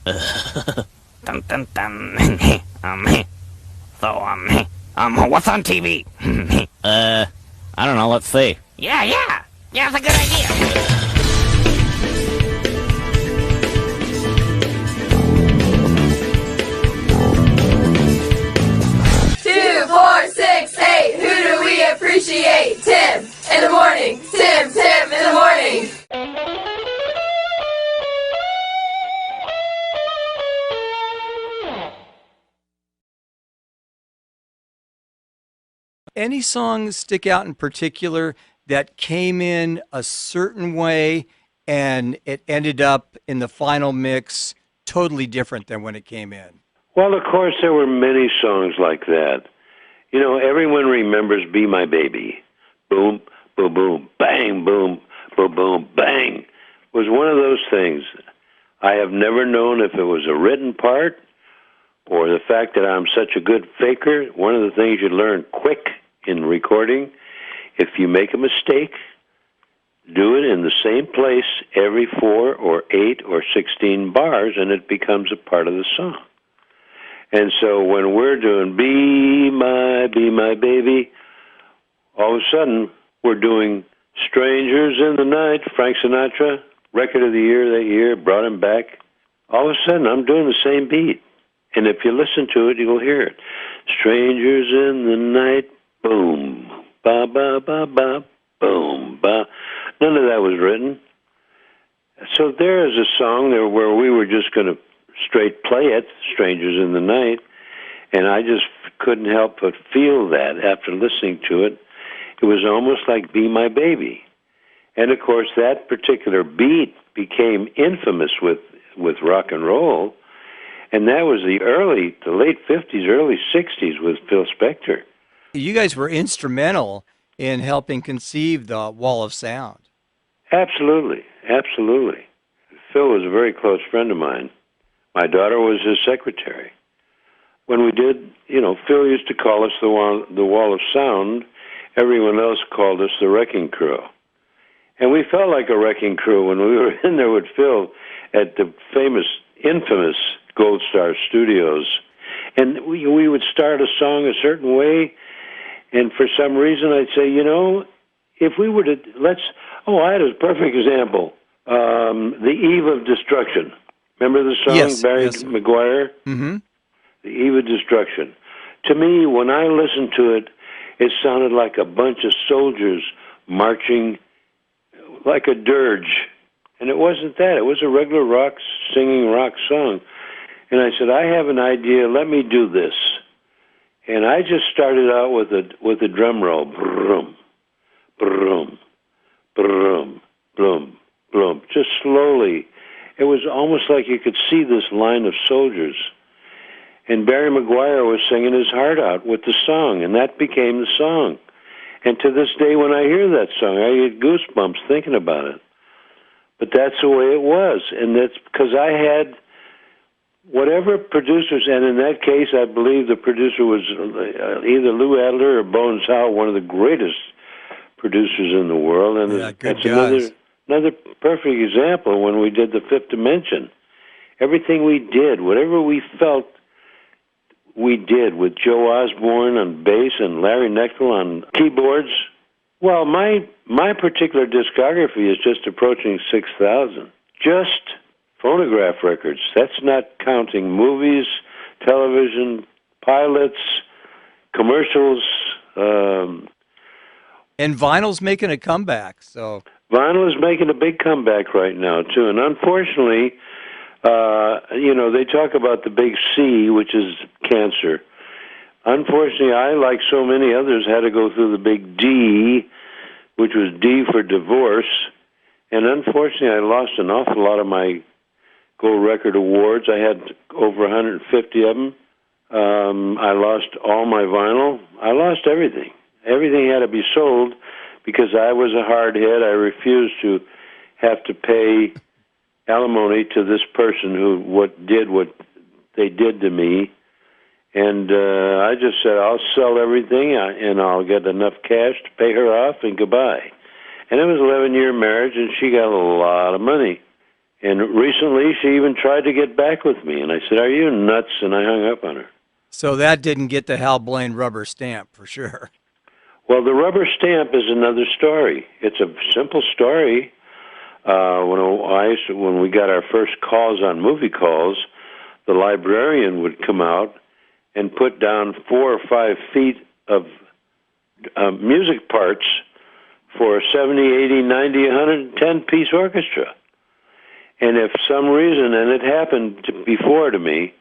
Dun, dun, dun. What's on TV? I don't know. Let's see. Yeah, that's a good idea. 2, 4, 6, 8. Who do we appreciate? Tim in the morning. Tim in the morning. Any songs stick out in particular that came in a certain way and it ended up in the final mix totally different than when it came in? Well, of course, there were many songs like that. You know, everyone remembers Be My Baby. Boom, boom, boom, bang, boom, boom, boom, bang. Was one of those things. I have never known if it was a written part or the fact that I'm such a good faker. One of the things you learn quick in recording, if you make a mistake, do it in the same place every 4 or 8 or 16 bars, and it becomes a part of the song. And so when we're doing Be My Baby, all of a sudden we're doing Strangers in the Night, Frank Sinatra, record of the year that year, brought him back. All of a sudden I'm doing the same beat. And if you listen to it, you'll hear it. Strangers in the night, boom, ba, ba, ba, ba, boom, ba. None of that was written. So there is a song there where we were just going to straight play it, Strangers in the Night, and I just couldn't help but feel that after listening to it. It was almost like Be My Baby. And, of course, that particular beat became infamous with rock and roll, and that was the late 50s, early 60s with Phil Spector. You guys were instrumental in helping conceive the Wall of Sound. Absolutely. Phil was a very close friend of mine. My daughter was his secretary. When we did, Phil used to call us the Wall of Sound. Everyone else called us the Wrecking Crew. And we felt like a wrecking crew when we were in there with Phil at the infamous Gold Star Studios. And we would start a song a certain way, and for some reason I'd say, if we were to, I had a perfect example. The Eve of Destruction. Remember the song, yes, Barry yes, McGuire? Mm-hmm. The Eve of Destruction. To me, when I listened to it, it sounded like a bunch of soldiers marching like a dirge. And it wasn't that. It was a regular singing rock song. And I said, I have an idea. Let me do this. And I just started out with a drum roll. Brum, brum, brum, brum, brum. Just slowly. It was almost like you could see this line of soldiers. And Barry McGuire was singing his heart out with the song, and that became the song. And to this day, when I hear that song, I get goosebumps thinking about it. But that's the way it was, and that's because I had whatever producers, and in that case, I believe the producer was either Lou Adler or Bones Howe, one of the greatest producers in the world. And yeah, good that's guys. another perfect example when we did the Fifth Dimension. Everything we did, whatever we felt, we did with Joe Osborne on bass and Larry Knechtel on keyboards. Well, my particular discography is just approaching 6,000. Just phonograph records. That's not counting movies, television, pilots, commercials. And vinyl's making a comeback. So Vinyl is making a big comeback right now, too. And unfortunately, they talk about the big C, which is cancer. Unfortunately, I, like so many others, had to go through the big D, which was D for divorce. And unfortunately, I lost an awful lot of my gold record awards. I had over 150 of them. I lost all my vinyl. I lost everything. Everything had to be sold because I was a hard head. I refused to have to pay alimony to this person who did what they did to me. And I just said, I'll sell everything and I'll get enough cash to pay her off and goodbye. And it was an 11-year marriage, and she got a lot of money. And recently, she even tried to get back with me, and I said, "Are you nuts?" And I hung up on her. So that didn't get the Hal Blaine rubber stamp for sure. Well, the rubber stamp is another story. It's a simple story. When we got our first calls on movie calls, the librarian would come out and put down 4 or 5 feet of music parts for a 70, 80, 90, 110-piece orchestra. And if some reason, and it happened before to me,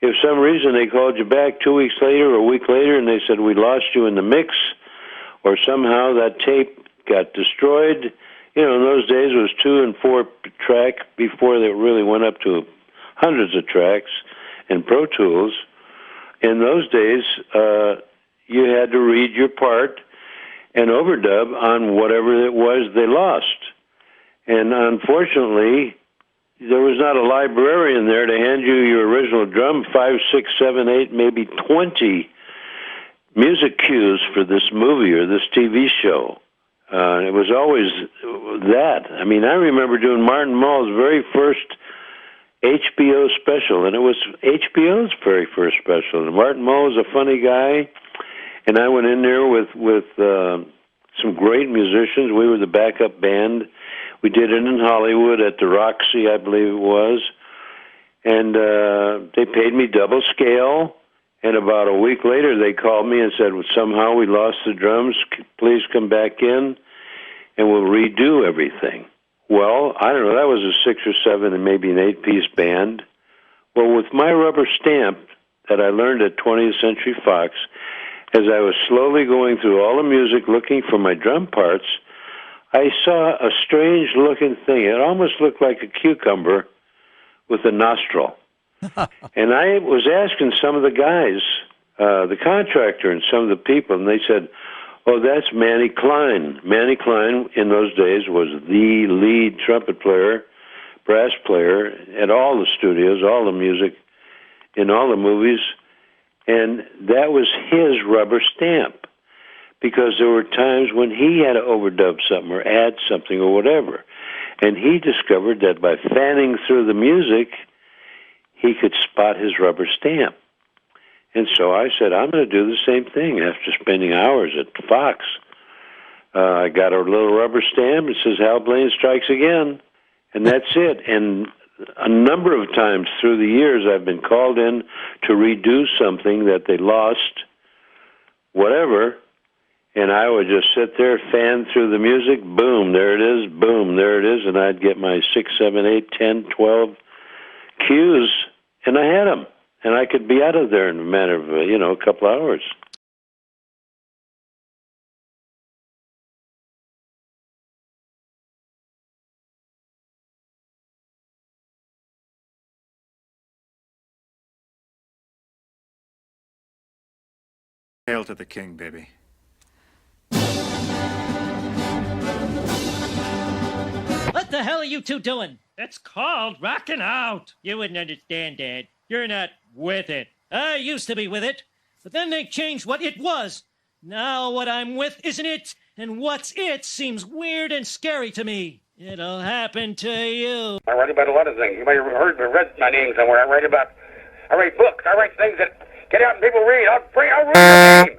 if some reason they called you back 2 weeks later or a week later and they said, "We lost you in the mix," or somehow that tape got destroyed. In those days it was 2 and 4 track before they really went up to hundreds of tracks and Pro Tools. In those days, you had to read your part and overdub on whatever it was they lost. And unfortunately, there was not a librarian there to hand you your original drum, 5, 6, 7, 8, maybe 20 music cues for this movie or this TV show. It was always that. I mean, I remember doing Martin Mull's very first HBO special, and it was HBO's very first special. And Martin Mull was a funny guy, and I went in there with some great musicians. We were the backup band. We did it in Hollywood at the Roxy, I believe it was, and they paid me double scale. And about a week later, they called me and said, "Well, somehow we lost the drums. Please come back in, and we'll redo everything." Well, I don't know. That was a 6 or 7 and maybe an 8-piece band. Well, with my rubber stamp that I learned at 20th Century Fox, as I was slowly going through all the music looking for my drum parts, I saw a strange-looking thing. It almost looked like a cucumber with a nostril. And I was asking some of the guys, the contractor and some of the people, and they said, "Oh, that's Manny Klein." Manny Klein in those days was the lead trumpet player, brass player at all the studios, all the music, in all the movies. And that was his rubber stamp, because there were times when he had to overdub something or add something or whatever. And he discovered that by fanning through the music, he could spot his rubber stamp. And so I said, I'm going to do the same thing after spending hours at Fox. I got a little rubber stamp. It says, Hal Blaine strikes again. And that's it. And a number of times through the years, I've been called in to redo something that they lost, whatever. And I would just sit there, fan through the music. Boom, there it is. Boom, there it is. And I'd get my 6, 7, 8, 10, 12 cues, and I had them. And I could be out of there in a matter of, a couple hours. Hail to the king, baby. What the hell are you two doing? It's called rocking out. You wouldn't understand, Dad. You're not with it. I used to be with it, but then they changed what it was. Now what I'm with isn't it, and what's it seems weird and scary to me. It'll happen to you. I write about a lot of things. You might have heard or read my name somewhere. I write books. I write things that get out and people read. I'll read your name.